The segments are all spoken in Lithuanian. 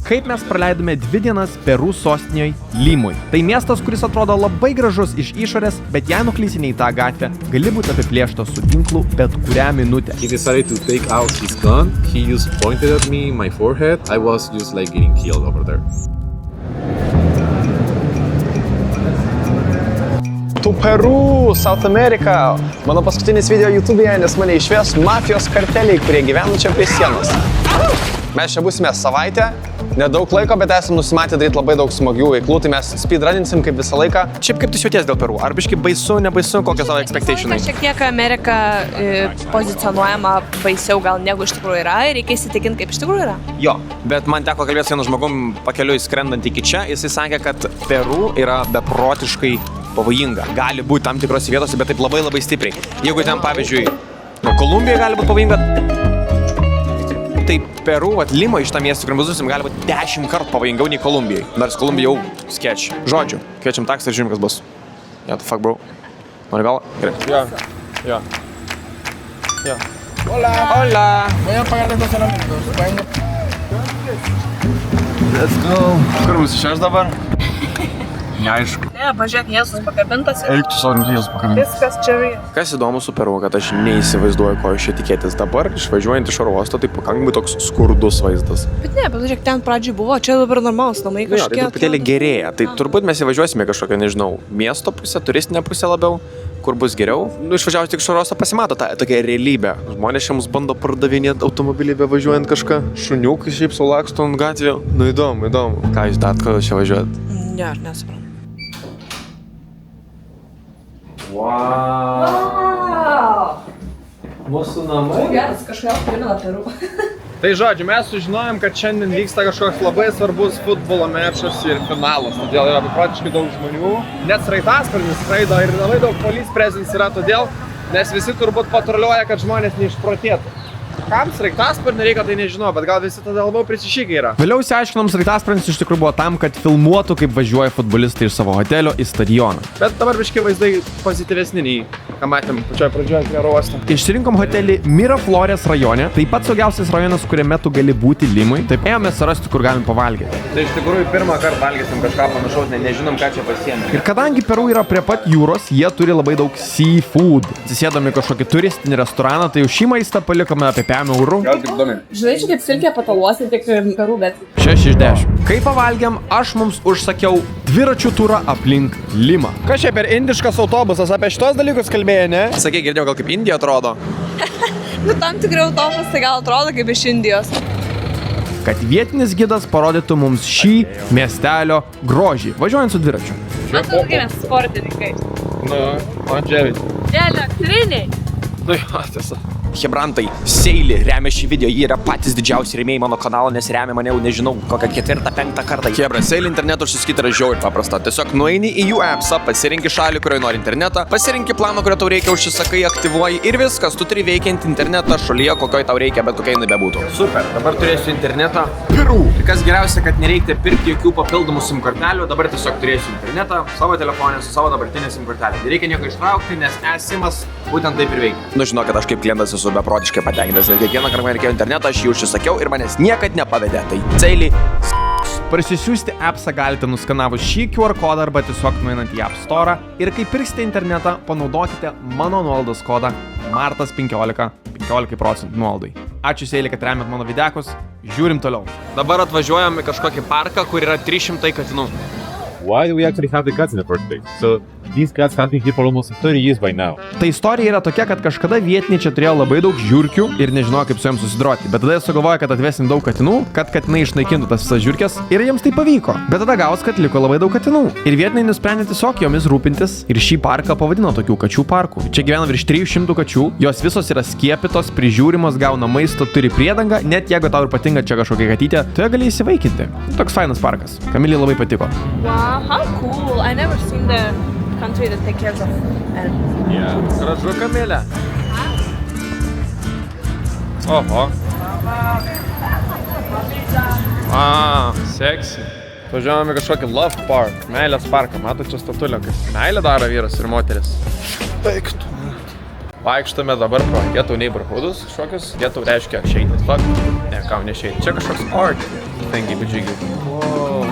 kaip mes praleidome 2 dienas Peru sostinėje Limui. Tai miestas, kuris atrodo labai gražus iš išorės, bet jei nuklysi ne į tą gatvę, gali būti apiplėštas su ginklu bet kurią minutę. He decided to take out his gun. He just pointed at me, my forehead. I was just like getting killed over there. To Peru, South America. Mano paskutinis video YouTube'e, nes mane išves mafijos karteliai, kurie gyvena čia prie sienos. Mes čia būsime savaitę, nedaug laiko, bet esame nusimatę daryti labai daug smagių veiklų, tai mes speedruninsim kaip visą laiką. Šiaip kaip tu jauties dėl Peru? Ar biškai baisu, nebaisu, kokie tavo expectationai? Šiek tiek Amerika pozicionuojama baisiau gal negu iš tikrųjų yra ir reikia įsitikinti, kaip iš tikrųjų yra. Jo, bet man teko kalbėti su vienu žmogum pakeliui skrendant iki čia, jisai sakė, kad Peru yra beprotiškai pavojinga. Gali būti tam tikrose vietose, bet taip labai labai stipriai. Jeigu ten, pavyzdžiui, Kolumbija gali būti pavojinga, tai Peru, Lima iš tą miestą, kur mes būsim, gali būti 10 kartų pavojingiau nei Kolumbijai. Nors Kolumbija jau sketch. Žodžiu, kviečiam taksą ir žiūrim, kas bus. Yeah, the fuck, bro. Nori galą? Gerai. Jo. Hola. Hola. Voy a pagar el estacionamiento. Let's go. Kur mūsų šias dabar? Neaišku. Ne, pažiūrėk, Jėzus pakabintas. Eik tu savo rimties pakabinti. Viskas čia yra. Kas įdomu su Peru, kad aš neįsivaizduoju, ko iš čia tikėtis. Dabar, išvažiuojant iš oro uosto, tai pakankamai toks skurdus vaizdas. Bet ne, pažiūrėk, ten pradžioj buvo, čia dabar normalus namai Tai kažkiek. truputėlį gerėja. Tai turbūt mes įvažiuosime kažkokią, nežinau, miesto pusę, turistinę pusę labiau, kur bus geriau. Išvažiavus tik iš oro uosto pasimato tą tokią realybę. Žmonės čia mums bando pardavinėti automobilį be važiuojant kažką. Šuniukai šiaip sulaksto ant gatvėje. Nu įdomu. Ką jūs dat, kodėl čia važiuojat? Ne, aš nesuprantu. Wow. Mūsų namai. Geras, kažkodėl primena Peru. Tai žodžiu, mes sužinojom, kad šiandien vyksta kažkoks labai svarbus futbolo mečas ir finalas. Todėl yra beprotiškai daug žmonių. Net sraigtasparnis skraido ir labai daug police presence yra todėl, nes visi turbūt patruliuoja, kad žmonės neišprotėtų. Kam sraigtasparnį reikia, tai nežinau, bet gal visi tada labiau prisišykai yra. Vėliau išsiaiškinom, sraigtasparnis iš tikrųjų buvo tam, kad filmuotų, kaip važiuoja futbolistai iš savo hotelio į stadioną. Bet dabar biškai vaizdai pozityvesni nei, ką matėm pačioje pradžioje prie oro uosto. Išsirinkom hotelį Miraflores rajone, tai pats saugiausias rajonas, kuriame tu gali būti Limui. Taip ėjome surasti, kur galim pavalgyti. Tai iš tikrųjų pirmą kartą valgysim kažką panašaus, nežinom, ką čia pasiėmė. Ir kadangi Peru yra prie pat jūros, jie turi labai daug seafood. Atsisėdami kažkokį turistinį restoraną, tai už šį maistą palikome apie 5 eurų. Žinai, čia kaip silkė pataluosi, tik Peru, bet... 6 iš 10. Kai pavalgiam, aš mums užsakiau dviračių turą aplink Limą. Kas čia per indiškas autobusas, apie šitos dalykus kalbėjo, ne? Sakė, girdėjau, gal kaip Indija atrodo. Nu, tam tikrai autobusai gal atrodo kaip iš Indijos. Kad vietinis gidas parodytų mums šį miestelio grožį, važiuojant su dviračiu. Matau, kaip mes sportininkai. Nu, man dževiai. Elektriniai. Nu jo, tiesa. Hebrantai, Seili remia šį video, jie yra patys didžiausi rėmėjai mano kanalo, nes remia mane jau nežinau, kokią 4-5 kartą. Hebra, Seili internetu užsiskaityti yra žiauriai paprasta. Tiesiog nueini į jų appsą, pasirinki šalį, kurioje nori internetą, pasirinki planą, kurio tau reikia, užsisakai, aktyvuoji ir viskas, tu turi veikiantį internetą šalyje, kokioje tau reikia, bet kokia jinai bebūtų. Super, dabar turėsiu internetą Peru. Ir kas geriausia, kad nereikia pirkti jokių papildomų SIM kortelių, dabar tiesiog turėsiu internetą savo telefonę su savo dabartinė SIM kortelė. Nereikia nieko ištraukti, nes eSIM-as būtent taip ir veikia. Nu žinau, kad aš kaip klientas esu beprotiškai patenkintas, nes kiekvieną kartą, kai reikėjo internetą, aš jį užsisakiau ir manęs niekad nepavedė. Tai Seili. Parsisiųsti appsą galite nuskanavus šį QR kodą arba tiesiog nueinant į App Store ir kai pirksite internetą, panaudokite mano nuolaidos kodą MARTAS15, 15% nuolaidai. Ačiū Seili, kad remiat mano videkus, žiūrim toliau. Dabar atvažiuojam į kažkokį parką, kur yra 300 katinų. Why do we actually have the cats in the first place? So these cats have been here for almost 30 years by now. Tai istorija yra tokia, kad kažkada vietiniai čia turėjo labai daug žiurkių ir nežinojo, kaip su jiems susidoroti. Bet tada jie sugalvojo, kad atvesim daug katinų, kad katinai išnaikintų tas visas žiurkės ir jiems tai pavyko. Bet tada gavos, kad liko labai daug katinų. Ir vietiniai nusprendė tiesiog jomis rūpintis ir šį parką pavadino tokių kačių parkų. Čia gyvena virš 300 kačių, jos visos yra skiepytos, prižiūrimos, gauna maisto, turi priedangą, net jeigu tau ir patinka čia kažkokia katytė, tu ją gali įsivaikinti. Toks fainas parkas. Kamilei labai patiko. Wow, how cool. I never seen the country that take care of animals. Yeah. Gražu, Kamilė. Oho. Seksi. Važiuojame kažkokį love park, meilės parką. Mato čia statulio, kaip meilė daro vyras ir moteris. Eik tu. Vaikštame dabar pro ghetto neighborhoodus kažkokius. Ghetto reiškia šeit. Fuck. Ne, ką ne šeit. Čia kažkoks art. Thank you, budžygi. Wow.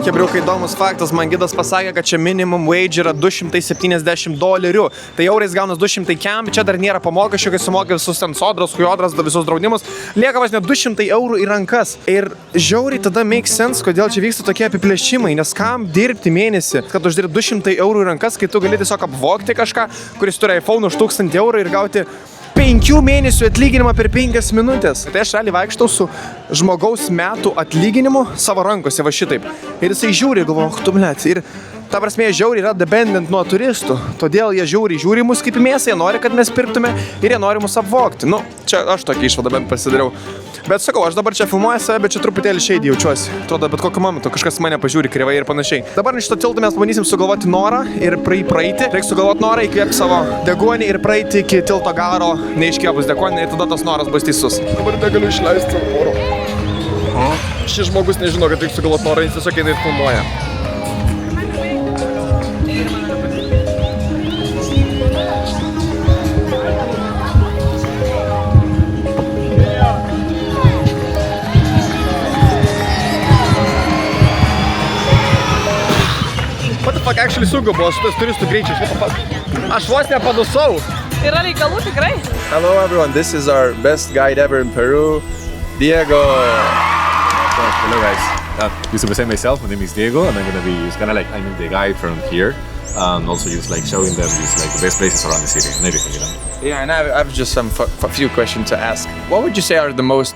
Kebriukai, įdomus faktas, man gidas pasakė, kad čia minimum wage yra $270. Tai eurais gaunas 200 kem, čia dar nėra pamokesčių, kai sumokė visus ten sodros, kujodras, visus draudimus. Lieka vos net 200 eurų į rankas. Ir žiauriai tada make sense, kodėl čia vyksta tokie apiplėšimai, nes kam dirbti mėnesį, kad uždirbti 200 eurų į rankas, kai tu gali tiesiog apvogti kažką, kuris turi iPhone už 1000 eurų ir gauti 5 mėnesių atlyginimą per 5 minutės. Tai aš realiai vaikštau su žmogaus metų atlyginimu savo rankose, va šitaip. Ir jisai žiūri, galvoju, tu blėt. Ir ta prasme, jie žiauriai yra dependent nuo turistų. Todėl jie žiūri mus kaip į mėsą, jie nori, kad mes pirktume ir jie nori mus apvogti. Nu, čia aš tokį išvadą bent pasidariau. Bet sakau, aš dabar čia filmuoju save, bet čia truputėlį šeidį jaučiuosi. Atrodo, bet kokiu momentu kažkas mane pažiūri kreivai ir panašiai. Dabar iš to tilto mes pabandysim sugalvoti norą ir praeiti. Reikia sugalvoti norą, įkvėpti savo deguonį ir praeiti iki tilto galo, neiškėpus deguonį ir tada tas noras bus teisus. Dabar negaliu išleisti oro. Šis žmogus nežino, kad reikia sugalvoti norą, jis tiesiog eina ir filmuoja. Actually sugabo su tais turistų greičiais. Aš vos nepadusau. Yra reikalų tikrai. Hello everyone, this is our best guide ever in Peru, Diego. Hello guys. Just to present myself, my name is Diego, and I'm the guide from here, and also just like showing them just like the best places around the city and everything, you know. Yeah, and I have just some few questions to ask. What would you say are the most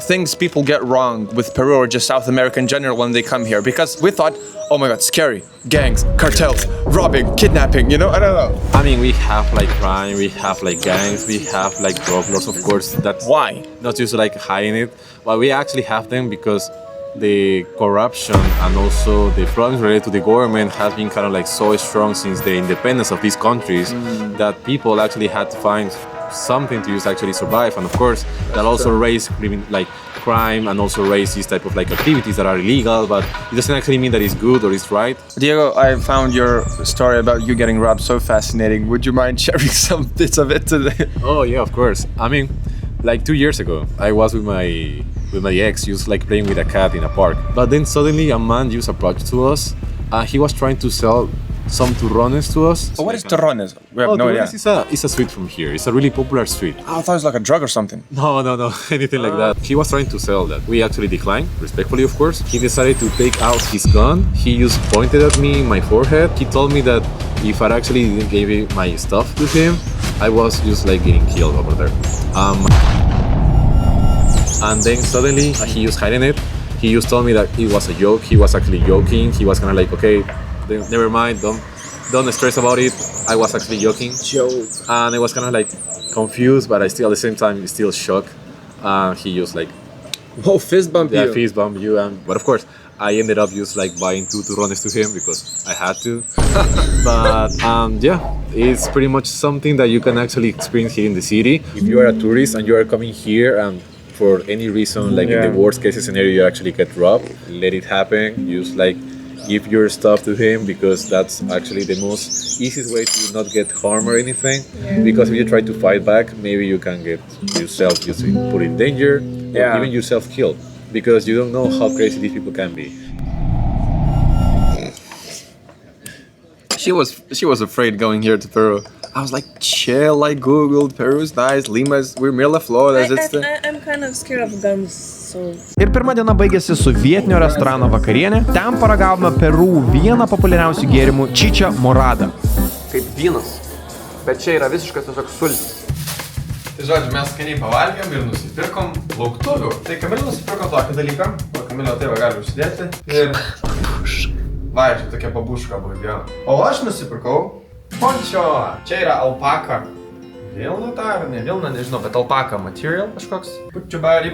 things people get wrong with Peru or just South America in general when they come here? Because we thought, oh my god, scary, gangs, cartels, robbing, kidnapping, you know, I don't know. I mean, we have like crime, we have like gangs, we have like drug lords, of course. That's why? Not just like hiding it, but we actually have them because the corruption and also the problems related to the government has been kind of like so strong since the independence of these countries that people actually had to find something to use to actually survive, and of course that also raise crime and also raise these type of like activities that are illegal, but it doesn't actually mean that it's good or it's right. Diego, I found your story about you getting robbed so fascinating. Would you mind sharing some bits of it today? Oh yeah, of course. I mean, like 2 years ago, I was with my ex, just like playing with a cat in a park. But then suddenly a man just approached to us. He was trying to sell some turrones to us. What is turrones? We have no idea. Turrones is a sweet from here. It's a really popular sweet. I thought it was like a drug or something. No, anything like that. He was trying to sell that. We actually declined, respectfully of course. He decided to take out his gun. He just pointed at me in my forehead. He told me that if I actually didn't give my stuff to him, I was just like getting killed over there. And then suddenly he was hiding it. He just told me that it was a joke. He was actually joking. He was kind of like, okay, never mind, don't stress about it. I was actually joking. Joke. And I was kind of like confused, but I still at the same time still shocked. He just like, oh, fist bump you. Yeah, fist bump you. But of course, I ended up just like buying 2 turrones to him because I had to. But yeah, it's pretty much something that you can actually experience here in the city. If you are a tourist and you are coming here and for any reason, like in the worst case scenario, you actually get robbed, let it happen. Just like give your stuff to him because that's actually the most easiest way to not get harmed or anything. Because if you try to fight back, maybe you can get yourself just put in danger, or even yourself killed, because you don't know how crazy these people can be. She was afraid going here to Peru. I was like, chill, I googled, Peru's nice, Lima's, we're Mila Flores. I'm kind of scared of guns, so... Ir pirma diena baigėsi su vietinio restorano vakarienė. Ten paragavome Peru vieną populiariausių gėrimų Chicha Morada. Kaip vynas, bet čia yra visiškas tiesiog sultis. Tai žodžiu, mes skaniai pavalgėm ir nusipirkom lauktuvių. Tai Kamilė nusipirko tokį dalyką, o Kamilė tai va gali užsidėti. Ir... Va, čia tokia babuška buvo viena. O aš nusipirkau pončio. Čia yra alpaka. Vilna ta ar ne vilna, nežinau, bet alpaka material kažkoks. Put your body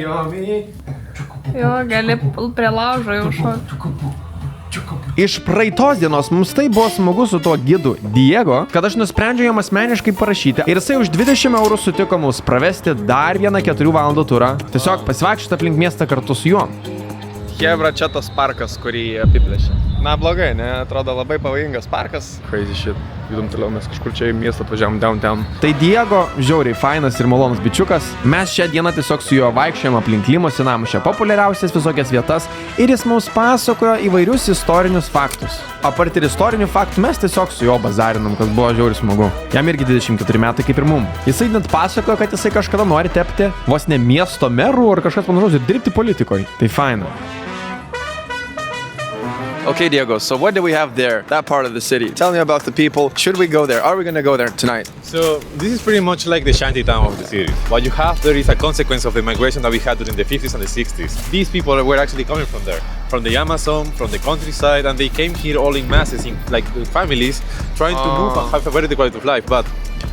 on me. Jo, gali prie laužo jau šokti. Iš praeitos dienos mums tai buvo smagu su tuo gidu Diego, kad aš nusprendžiau jam asmeniškai parašyti ir jisai už 20 eurų sutiko mus pravesti dar vieną 4 valandų turą, tiesiog pasivaikščioti aplink miestą kartu su juo. Hebra, čia tas parkas, kurį apiplėšė. Na, blogai, ne? Atrodo labai pavojingas parkas. Crazy shit. Judam toliau, mes kažkur čia į miestą atvažiavom downtown. Tai Diego, žiauriai fainas ir malonus bičiukas. Mes šią dieną tiesiog su juo vaikščiojom aplink Limos senamiesčio populiariausias visokias vietas ir jis mums pasakojo įvairius istorinius faktus. Apart ir istorinių faktų mes tiesiog su juo bazarinom, kas buvo žiauriai smagu. Jam irgi 24 metai kaip ir mum. Jisai net pasakojo, kad jisai kažkada nori tapti vos ne miesto merų ar kažkas panašaus ir dirbti politikoje. Tai faina. Okay, Diego, so what do we have there, that part of the city? Tell me about the people. Should we go there? Are we gonna go there tonight? So this is pretty much like the shanty town of the city. What you have there is a consequence of the migration that we had during the 50s and the 60s. These people were actually coming from there, from the Amazon, from the countryside, and they came here all in masses, in like families, trying to move and have a better quality of life. But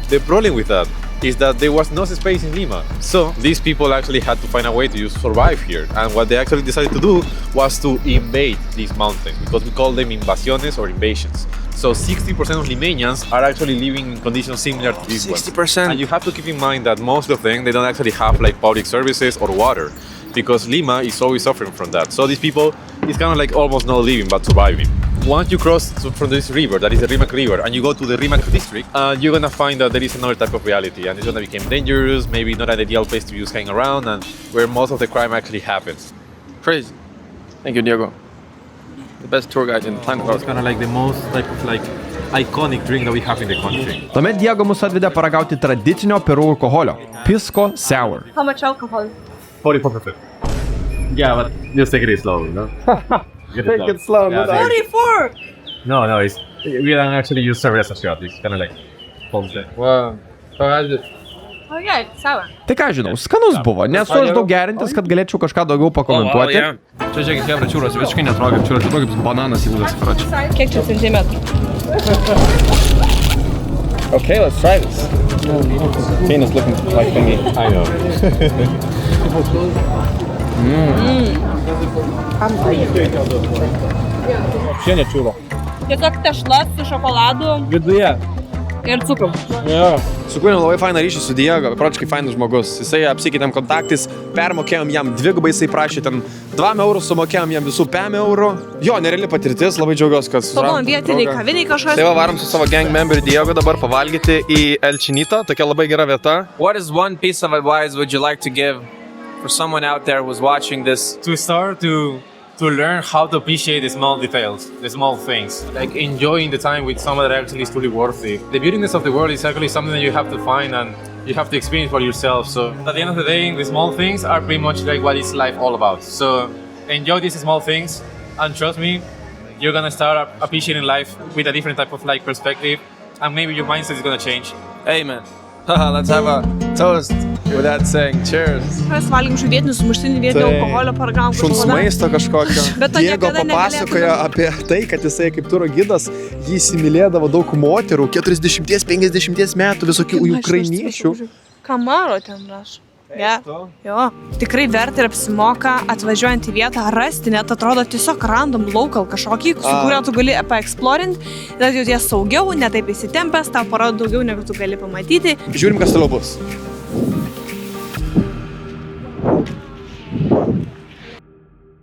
the problem with that is that there was no space in Lima. So these people actually had to find a way to survive here. And what they actually decided to do was to invade these mountains, because we call them invasiones or invasions. So 60% of Limanians are actually living in conditions similar to these 60%. ones. And you have to keep in mind that most of them, they don't actually have like public services or water, because Lima is always suffering from that. So these people, it's kind of like almost not living but surviving. Once you cross from this river, that is the Rimac River, and you go to the Rimac district, you're gonna find that there is another type of reality, and it's gonna become dangerous, maybe not an ideal place to just hang around, and where most of the crime actually happens. Crazy. Thank you, Diego. The best tour guide in the planet. It's kind of like the most type of like iconic drink that we have in the country. Tuomet Diego mus atvedė paragauti tradicinio Peru alkoholio – Pisco Sour. How much alcohol? 44%. Yeah, but just take it slow, you know? Take it slow, Yeah, no? 44! No, it's, we don't actually use serve as a shot. It's kind of like pompe. Wow. Oh yeah, it's sour. Tai ką žinau, skanus buvo, nesu aš daug gerintis, kad galėčiau kažką daugiau pakomentuoti. Čia žiūrėkit, hebra, čiūras visiškai netrodo kaip čiūras, čia tokia kaip bananas ilgas, frač. Kiek čia centimetrų? Okay, let's try this. Tina's looking like thingy. I know. Čia nečiūro. Tiesiog tešla su šokoladu Viduje. ir cukrum. Sukūrėm labai fainą ryšį su Diego, beprotiškai fainas žmogus. Jisai apsikeitėm kontaktais, permokėjom jam dvigubai, jisai prašė ten 2 eurus, sumokėjom jam visų 5 eurų. Jo, nereali patirtis, labai džiaugiuosi, kad Pabuvom vietiniai kaviniai kažkas. Tai va, varom su savo gang member Diego dabar pavalgyti į El Chinito, tokia labai gera vieta. What is one piece of advice would you like to give for someone out there who's watching this? To start to learn how to appreciate the small details, the small things, like enjoying the time with someone that actually is truly worthy. The beautiness of the world is actually something that you have to find and you have to experience for yourself. So at the end of the day, the small things are pretty much like what is life all about. So enjoy these small things, and trust me, you're gonna start appreciating life with a different type of like perspective, and maybe your mindset is gonna change. Amen. Let's have a toast with that saying. Cheers. Mes valgym žuvietinių sumuštinį vietinio alkoholio, paragavom Šuns kažkodą. maisto kažkokio. Bet to Diego niekada papasakojo apie tai, kad jisai kaip turo gidas, jį įsimylėdavo daug moterų, 40-50 metų, visokių ukrainiečių. Kamaro ten rašo. Ja. Jo, tikrai verta ir apsimoka atvažiuojant į vietą rasti, net atrodo tiesiog random local kažkokį, su kuriuo tu gali paexplorint, tad jauties saugiau, netaip įsitempęs, tau parodo daugiau negu tu gali pamatyti. Žiūrim, kas toliau bus.